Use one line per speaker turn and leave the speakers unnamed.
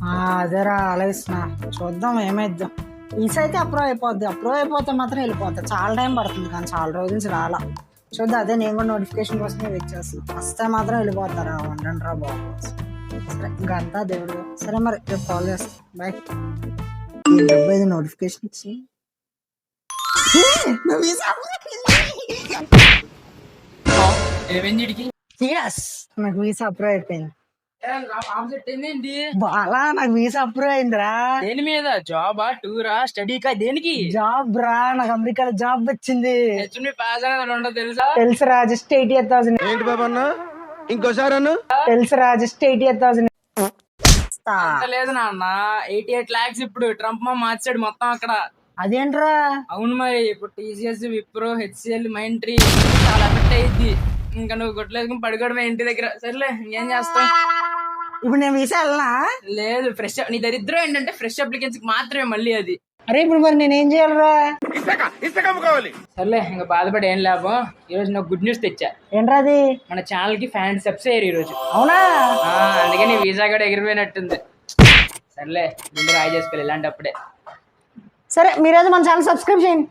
అదేరా ఆలోచిస్తున్నా. చూద్దాం ఏమైద్దాం. వీసా అయితే అప్రూవ్ అయిపోద్ది. అప్రూవ్ అయిపోతే మాత్రం వెళ్ళిపోతా. చాలా టైం పడుతుంది కానీ చాలా రోజుల నుంచి రాలా. చూద్దాం, అదే నేను కూడా నోటిఫికేషన్ కోసమే వెయిట్ చేస్తాను. వస్తే మాత్రం వెళ్ళిపోతారా, వండండి రా బాబు. సరే ఇంకా అంతా దేవుడు. సరే మరి రేపు కాల్ చేస్తాను. బాయ్. ఈ డబ్బు ఇది నోటిఫికేషన్ ఇచ్చి నాకు వీసా అప్రూవ్ అయిపోయింది. బాలా నాకు వీసా అప్రూవ్ అయిందిరా.
దేని మీద? జాబా, టూరా, స్టడీకా, దేనికి?
జాబ్ రా, నాకు అమెరికాలో జాబ్ వచ్చింది.
పాస్ అనేది ఉండదు తెలుసా?
తెలుసురా, జస్ట్ 88,000.
ఏంటి బాబా అన్న ఇంకోసారి అన్న
తెలుసురా, జస్ట్ 88,000.
లేదు నాన్న, 88 lakhs ఇప్పుడు ట్రంప్ మా మార్చాడు మొత్తం అక్కడ.
అదేంట్రా?
అవును మరి, ఇప్పుడు టీసీఎస్, విప్రో, హెచ్సిఎల్, మైంట్రీ చాలా ఎఫెక్ట్ అయ్యిద్ది. ఇంకా నువ్వు గుట్లేసుకుని పడుకోవడమే ఇంటి దగ్గర. సర్లే ఇంకేం చేస్తాం.
ఇప్పుడు నేను వీసా వెళ్ళనా?
లేదు, ఫ్రెష్. నీ దరిద్రం ఏంటంటే ఫ్రెష్ అప్లికెన్స్ మాత్రమే మళ్ళీ అది.
అరే ఇప్పుడు మరి నేనేం చేయాలరా?
సర్లే ఇంకా బాధపడి ఏం లాభం. ఈ రోజు నాకు గుడ్ న్యూస్ తెచ్చా.
ఏంట్రా అది?
మన ఛానల్ కి ఫ్యాన్స్ సబ్స్క్రైబ్ అయ్యారు ఈ రోజు.
అవునా?
అందుకే నీ వీసా కూడా ఎగిరిపోయినట్టుంది. సర్లే ముందు రాయి చేసుకోవాలి ఇలాంటప్పుడే.
సరే మీరైతే మన ఛానల్ సబ్స్క్రైబ్ చేయండి.